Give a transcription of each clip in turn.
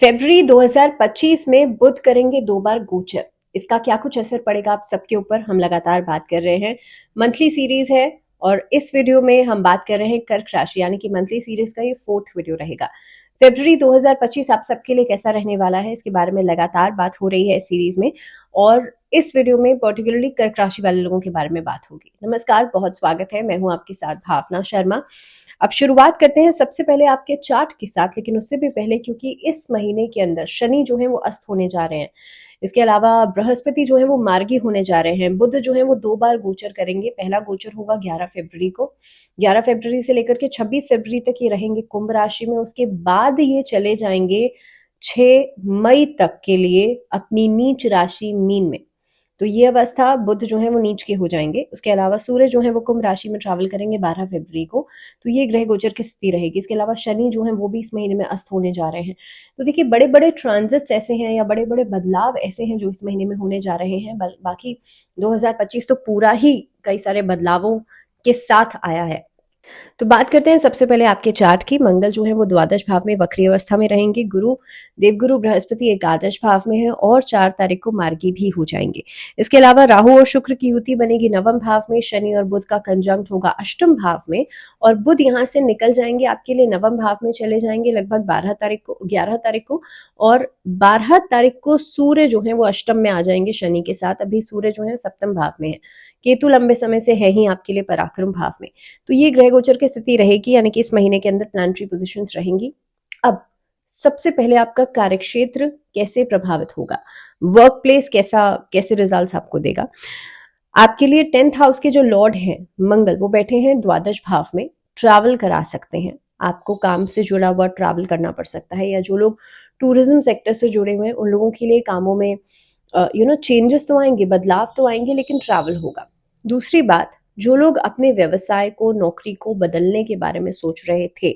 फरवरी 2025 में बुध करेंगे 2 बार गोचर। इसका क्या कुछ असर पड़ेगा आप सबके ऊपर, हम लगातार बात कर रहे हैं। मंथली सीरीज है और इस वीडियो में हम बात कर रहे हैं कर्क राशि, यानी कि मंथली सीरीज का ये 4th वीडियो रहेगा। फरवरी 2025 आप सबके लिए कैसा रहने वाला है, इसके बारे में लगातार बात हो रही है इस सीरीज में, और इस वीडियो में पर्टिकुलरली कर्क राशि वाले लोगों के बारे में बात होगी। नमस्कार, बहुत स्वागत है, मैं हूं आपके साथ भावना शर्मा। अब शुरुआत करते हैं सबसे पहले आपके चार्ट के साथ, लेकिन उससे भी पहले क्योंकि इस महीने के अंदर शनि जो है वो अस्त होने जा रहे हैं, इसके अलावा बृहस्पति जो है वो मार्गी होने जा रहे हैं, बुध जो है वो 2 बार गोचर करेंगे। पहला गोचर होगा 11 फरवरी को, 11 फरवरी से लेकर के 26 फरवरी तक ये रहेंगे कुंभ राशि में। उसके बाद ये चले जाएंगे 6 मई तक के लिए अपनी नीच राशि मीन में। तो ये अवस्था बुध जो है वो नीच के हो जाएंगे। उसके अलावा सूर्य जो है वो कुंभ राशि में ट्रैवल करेंगे 12 फरवरी को, तो ये ग्रह गोचर की स्थिति रहेगी। इसके अलावा शनि जो है वो भी इस महीने में अस्त होने जा रहे हैं। तो देखिए, बड़े बड़े ट्रांजिट्स ऐसे हैं या बड़े बड़े बदलाव ऐसे हैं जो इस महीने में होने जा रहे हैं। बाकी 2025 तो पूरा ही कई सारे बदलावों के साथ आया है। तो बात करते हैं सबसे पहले आपके चार्ट की। मंगल जो है वो द्वादश भाव में वक्री अवस्था में रहेंगे। गुरु देवगुरु बृहस्पति एकादश भाव में है और 4 तारीख को मार्गी भी हो जाएंगे। इसके अलावा राहु और शुक्र की युति बनेगी नवम भाव में। शनि और बुध का कंजंक्ट होगा अष्टम भाव में, और बुध यहाँ से निकल जाएंगे आपके लिए नवम भाव में चले जाएंगे लगभग 11 तारीख को, और 12 तारीख को सूर्य जो है वो अष्टम में आ जाएंगे शनि के साथ। अभी सूर्य जो है सप्तम भाव में है, केतु लंबे समय से है ही आपके लिए पराक्रम भाव में। तो ये ग्रह गोचर की स्थिति रहेगी, यानी कि इस महीने के अंदर प्लानिटरी पोजीशंस रहेंगी। अब सबसे पहले आपका कार्यक्षेत्र कैसे प्रभावित होगा, वर्क प्लेस कैसे रिजल्ट्स आपको देगा। आपके लिए 10th हाउस के जो लॉर्ड हैं मंगल, वो बैठे हैं द्वादश भाव में। ट्रैवल करा सकते हैं, आपको काम से जुड़ा हुआ ट्रैवल करना पड़ सकता है, या जो लोग टूरिज्म सेक्टर से जुड़े हुए हैं उन लोगों के लिए कामों में चेंजेस तो आएंगे, बदलाव तो आएंगे, लेकिन ट्रैवल होगा। दूसरी बात, जो लोग अपने व्यवसाय को, नौकरी को बदलने के बारे में सोच रहे थे,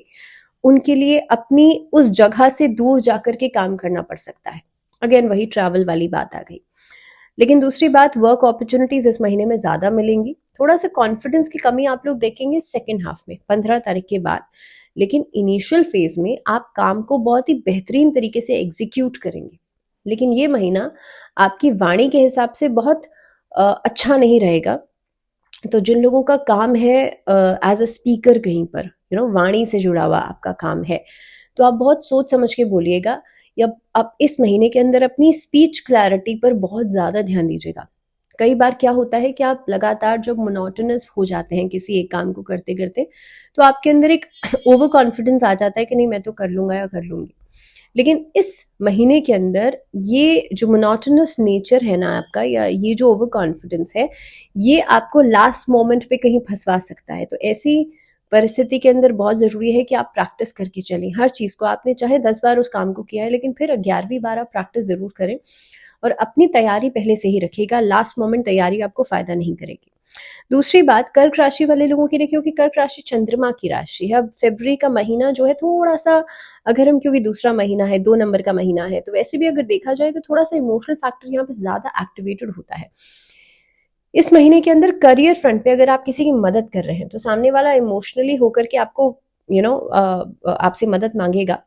उनके लिए अपनी उस जगह से दूर जाकर के काम करना पड़ सकता है। अगेन वही ट्रैवल वाली बात आ गई। लेकिन दूसरी बात, वर्क अपॉर्चुनिटीज इस महीने में ज्यादा मिलेंगी। थोड़ा सा कॉन्फिडेंस की कमी आप लोग देखेंगे सेकेंड हाफ में 15 तारीख के बाद, लेकिन इनिशियल फेज में आप काम को बहुत ही बेहतरीन तरीके से एग्जीक्यूट करेंगे। लेकिन ये महीना आपकी वाणी के हिसाब से बहुत अच्छा नहीं रहेगा। तो जिन लोगों का काम है एज अ स्पीकर, कहीं पर वाणी से जुड़ा हुआ आपका काम है, तो आप बहुत सोच समझ के बोलिएगा, या आप इस महीने के अंदर अपनी स्पीच क्लैरिटी पर बहुत ज्यादा ध्यान दीजिएगा। कई बार क्या होता है कि आप लगातार जब मोनोटोनस हो जाते हैं किसी एक काम को करते करते, तो आपके अंदर एक ओवर कॉन्फिडेंस आ जाता है कि नहीं, मैं तो कर लूंगा या कर लूंगी। लेकिन इस महीने के अंदर ये जो मोनोटोनस नेचर है ना आपका, या ये जो ओवर कॉन्फिडेंस है, ये आपको लास्ट मोमेंट पे कहीं फंसवा सकता है। तो ऐसी परिस्थिति के अंदर बहुत जरूरी है कि आप प्रैक्टिस करके चलें हर चीज को। आपने चाहे 10 बार उस काम को किया है, लेकिन फिर 11वीं बार आप प्रैक्टिस जरूर करें, और अपनी तैयारी पहले से ही रखिएगा। लास्ट मोमेंट तैयारी आपको फायदा नहीं करेगी। दूसरी बात, कर्क राशि वाले लोगों के लिए, क्योंकि कर्क राशि चंद्रमा की राशि है, अब फरवरी का महीना जो है थोड़ा सा, अगर हम, क्योंकि दूसरा महीना है, 2 नंबर का महीना है, तो वैसे भी अगर देखा जाए तो थोड़ा सा इमोशनल फैक्टर यहाँ पे ज्यादा एक्टिवेटेड होता है। इस महीने के अंदर करियर फ्रंट पे अगर आप किसी की मदद कर रहे हैं, तो सामने वाला इमोशनली होकर के आपको आपसे मदद मांगेगा।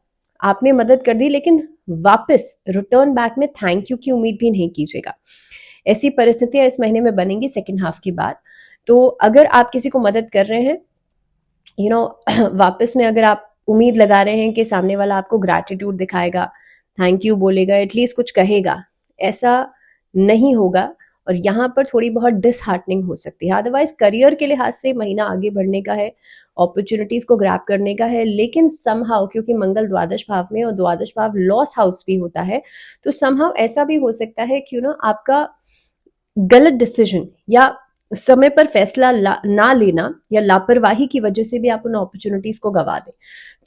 आपने मदद कर दी, लेकिन वापस रिटर्न बैक में थैंक यू की उम्मीद भी नहीं कीजिएगा। ऐसी परिस्थितियां इस महीने में बनेंगी सेकेंड हाफ के बाद। तो अगर आप किसी को मदद कर रहे हैं, वापस में अगर आप उम्मीद लगा रहे हैं कि सामने वाला आपको ग्रैटिट्यूड दिखाएगा, थैंक यू बोलेगा, एटलीस्ट कुछ कहेगा, ऐसा नहीं होगा, और यहाँ पर थोड़ी बहुत डिसहार्टनिंग हो सकती है। अदरवाइज करियर के लिहाज से महीना आगे बढ़ने का है, अपॉर्चुनिटीज को ग्रैब करने का है। लेकिन समहाउ, क्योंकि मंगल द्वादश भाव में, और द्वादश भाव लॉस हाउस भी होता है, तो समहाउ ऐसा भी हो सकता है कि आपका गलत डिसीजन या समय पर फैसला ना लेना या लापरवाही की वजह से भी आप उन अपॉर्चुनिटीज को गवा दें।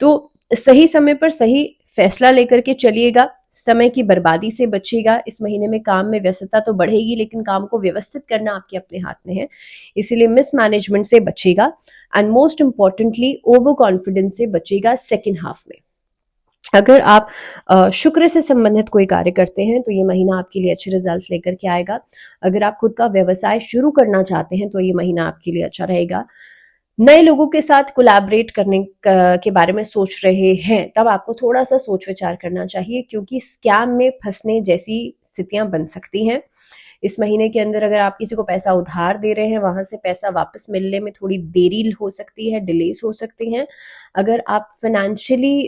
तो सही समय पर सही फैसला लेकर के चलिएगा, समय की बर्बादी से बचिएगा। इस महीने में काम में व्यस्तता तो बढ़ेगी, लेकिन काम को व्यवस्थित करना आपके अपने हाथ में है, इसीलिए मिसमैनेजमेंट से बचिएगा, and most importantly over confidence से बचिएगा सेकेंड हाफ में। अगर आप शुक्र से संबंधित कोई कार्य करते हैं तो ये महीना आपके लिए अच्छे रिजल्ट्स लेकर के आएगा। अगर आप खुद का व्यवसाय शुरू करना चाहते हैं तो ये महीना आपके लिए अच्छा रहेगा। नए लोगों के साथ कोलैबोरेट करने के बारे में सोच रहे हैं, तब आपको थोड़ा सा सोच विचार करना चाहिए, क्योंकि स्कैम में फंसने जैसी स्थितियां बन सकती हैं। इस महीने के अंदर अगर आप किसी को पैसा उधार दे रहे हैं, वहां से पैसा वापस मिलने में थोड़ी देरी हो सकती है, डिलेस हो सकती हैं। अगर आप फाइनेंशियली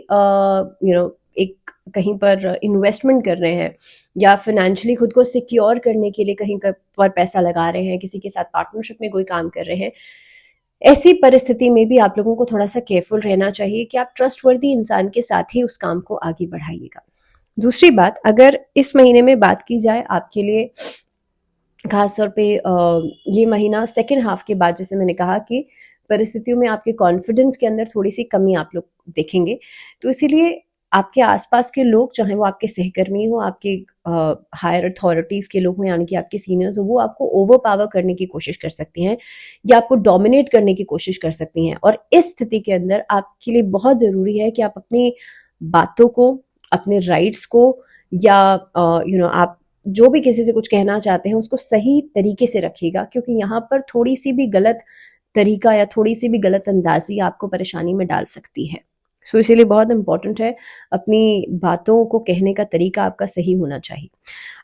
एक कहीं पर इन्वेस्टमेंट कर रहे हैं या फाइनेंशियली खुद को सिक्योर करने के लिए कहीं पर पैसा लगा रहे हैं, किसी के साथ पार्टनरशिप में कोई काम कर रहे हैं, ऐसी परिस्थिति में भी आप लोगों को थोड़ा सा केयरफुल रहना चाहिए कि आप ट्रस्टवर्दी इंसान के साथ ही उस काम को आगे बढ़ाइएगा। दूसरी बात, अगर इस महीने में बात की जाए आपके लिए खासतौर पे ये महीना सेकेंड हाफ के बाद, जैसे मैंने कहा कि परिस्थितियों में आपके कॉन्फिडेंस के अंदर थोड़ी सी कमी आप लोग देखेंगे, तो इसीलिए आपके आसपास के लोग, चाहे वो आपके सहकर्मी हो, आपके हायर अथॉरिटीज के लोग हों, यानी कि आपके सीनियर्स हो, वो आपको ओवर पावर करने की कोशिश कर सकती हैं या आपको डोमिनेट करने की कोशिश कर सकती हैं। और इस स्थिति के अंदर आपके लिए बहुत ज़रूरी है कि आप अपनी बातों को, अपने राइट्स को, या आप जो भी किसी से कुछ कहना चाहते हैं उसको सही तरीके से रखिएगा, क्योंकि यहाँ पर थोड़ी सी भी गलत तरीका या थोड़ी सी भी गलत अंदाजी आपको परेशानी में डाल सकती है। सो इसीलिए बहुत इंपॉर्टेंट है, अपनी बातों को कहने का तरीका आपका सही होना चाहिए।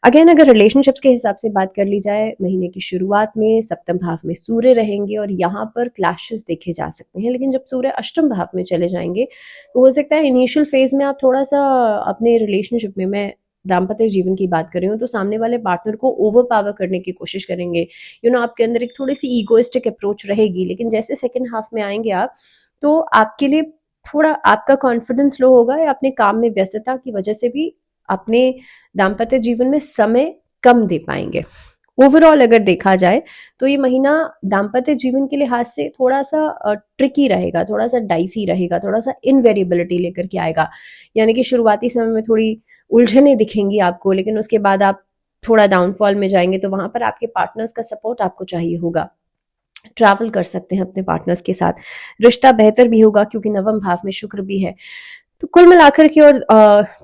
अगेन, अगर रिलेशनशिप्स के हिसाब से बात कर ली जाए, महीने की शुरुआत में सप्तम भाव में सूर्य रहेंगे और यहाँ पर क्लैशेस देखे जा सकते हैं, लेकिन जब सूर्य अष्टम भाव में चले जाएंगे तो हो सकता है इनिशियल फेज में आप थोड़ा सा अपने रिलेशनशिप में, मैं दाम्पत्य जीवन की बात कर रही हूँ, तो सामने वाले पार्टनर को ओवर पावर करने की कोशिश करेंगे। आपके अंदर एक थोड़ी सी ईगोइस्टिक अप्रोच रहेगी, लेकिन जैसे सेकेंड हाफ में आएंगे आप, तो आपके लिए थोड़ा आपका कॉन्फिडेंस लो होगा या अपने काम में व्यस्तता की वजह से भी अपने दाम्पत्य जीवन में समय कम दे पाएंगे। ओवरऑल अगर देखा जाए तो ये महीना दाम्पत्य जीवन के लिहाज से थोड़ा सा ट्रिकी रहेगा, थोड़ा सा डाइसी रहेगा, थोड़ा सा इनवेरिएबिलिटी लेकर के आएगा। यानी कि शुरुआती समय में थोड़ी उलझने दिखेंगी आपको, लेकिन उसके बाद आप थोड़ा डाउनफॉल में जाएंगे, तो वहां पर आपके पार्टनर्स का सपोर्ट आपको चाहिए होगा। ट्रैवल कर सकते हैं अपने पार्टनर्स के साथ, रिश्ता बेहतर भी होगा क्योंकि नवम भाव में शुक्र भी है। तो कुल मिलाकर के, और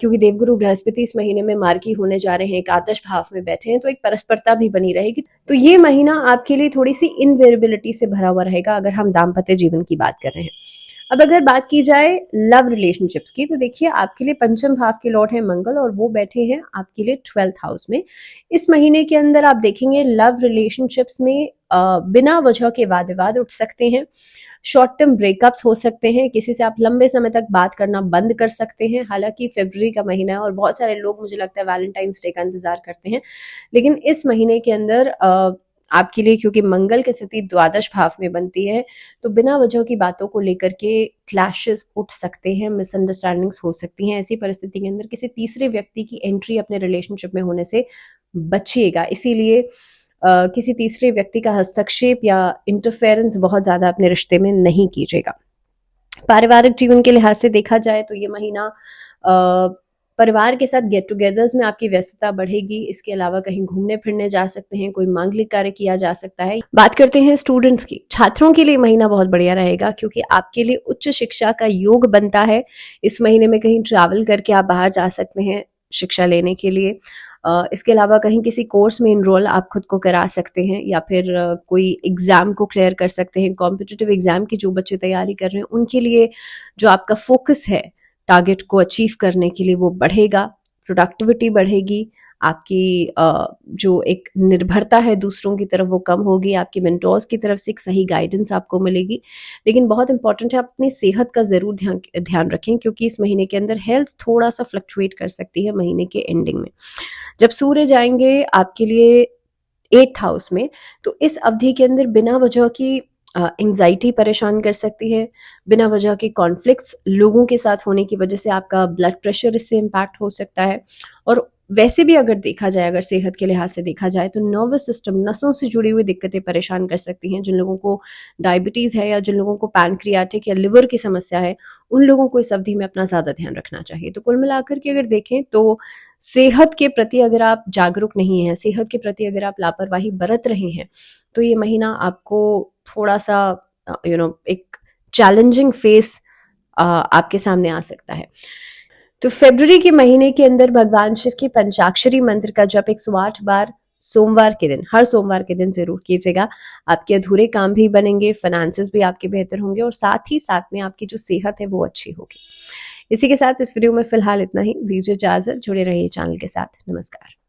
क्योंकि देवगुरु बृहस्पति इस महीने में मार्गी होने जा रहे हैं, एकादश भाव में बैठे हैं, तो एक परस्परता भी बनी रहेगी। तो ये महीना आपके लिए थोड़ी सी इनवेरिएबिलिटी से भरा हुआ रहेगा अगर हम दाम्पत्य जीवन की बात कर रहे हैं। अब अगर बात की जाए लव रिलेशनशिप्स की, तो देखिए आपके लिए पंचम भाव के लॉर्ड है मंगल और वो बैठे हैं आपके लिए 12th हाउस में। इस महीने के अंदर आप देखेंगे लव रिलेशनशिप्स में बिना वजह के वाद विवाद उठ सकते हैं, शॉर्ट टर्म ब्रेकअप्स हो सकते हैं, किसी से आप लंबे समय तक बात करना बंद कर सकते हैं। हालांकि फरवरी का महीना है और बहुत सारे लोग, मुझे लगता है, वैलेंटाइंस डे का इंतजार करते हैं, लेकिन इस महीने के अंदर आपके लिए, क्योंकि मंगल की स्थिति द्वादश भाव में बनती है, तो बिना वजह की बातों को लेकर के क्लैशेस उठ सकते हैं, मिसअंडरस्टैंडिंग्स हो सकती हैं। ऐसी परिस्थिति के अंदर किसी तीसरे व्यक्ति की एंट्री अपने रिलेशनशिप में होने से बचिएगा। इसीलिए किसी तीसरे व्यक्ति का हस्तक्षेप या इंटरफेरेंस बहुत ज्यादा अपने रिश्ते में नहीं कीजिएगा। पारिवारिक जीवन के लिहाज से देखा जाए तो ये महीना परिवार के साथ गेट टुगेदर्स में आपकी व्यस्तता बढ़ेगी। इसके अलावा कहीं घूमने फिरने जा सकते हैं, कोई मांगलिक कार्य किया जा सकता है। बात करते हैं स्टूडेंट्स की, छात्रों के लिए महीना बहुत बढ़िया रहेगा क्योंकि आपके लिए उच्च शिक्षा का योग बनता है। इस महीने में कहीं ट्रैवल करके आप बाहर जा सकते हैं शिक्षा लेने के लिए। इसके अलावा कहीं किसी कोर्स में इनरोल आप खुद को करा सकते हैं, या फिर कोई एग्जाम को क्लियर कर सकते हैं। कॉम्पिटिटिव एग्जाम की जो बच्चे तैयारी कर रहे हैं उनके लिए जो आपका फोकस है टारगेट को अचीव करने के लिए, वो बढ़ेगा, प्रोडक्टिविटी बढ़ेगी, आपकी जो एक निर्भरता है दूसरों की तरफ वो कम होगी, आपके मेंटोर्स की तरफ से एक सही गाइडेंस आपको मिलेगी। लेकिन बहुत इंपॉर्टेंट है, आप अपनी सेहत का ज़रूर ध्यान रखें क्योंकि इस महीने के अंदर हेल्थ थोड़ा सा फ्लक्चुएट कर सकती है महीने के एंडिंग में। जब सूर्य जाएंगे आपके लिए 8th हाउस में, तो इस अवधि के अंदर बिना वजह की एंग्जाइटी परेशान कर सकती है, बिना वजह के कॉन्फ्लिक्ट्स लोगों के साथ होने की वजह से आपका ब्लड प्रेशर इससे इम्पैक्ट हो सकता है। और वैसे भी अगर देखा जाए, अगर सेहत के लिहाज से देखा जाए, तो नर्वस सिस्टम, नसों से जुड़ी हुई दिक्कतें परेशान कर सकती हैं। जिन लोगों को डायबिटीज़ है या जिन लोगों को पैनक्रियाटिक या लिवर की समस्या है, उन लोगों को इस अवधि में अपना ज़्यादा ध्यान रखना चाहिए। तो कुल मिलाकर के अगर देखें तो सेहत के प्रति अगर आप जागरूक नहीं हैं, सेहत के प्रति अगर आप लापरवाही बरत रहे हैं, तो ये महीना आपको थोड़ा सा एक चैलेंजिंग फेस आपके सामने आ सकता है। तो फरवरी के महीने के अंदर भगवान शिव के पंचाक्षरी मंत्र का जप 108 बार सोमवार के दिन, हर सोमवार के दिन जरूर कीजिएगा। आपके अधूरे काम भी बनेंगे, फाइनेंसेस भी आपके बेहतर होंगे और साथ ही साथ में आपकी जो सेहत है वो अच्छी होगी। इसी के साथ इस वीडियो में फिलहाल इतना ही। दीजिए इजाजत, जुड़े रहिए चैनल के साथ। नमस्कार।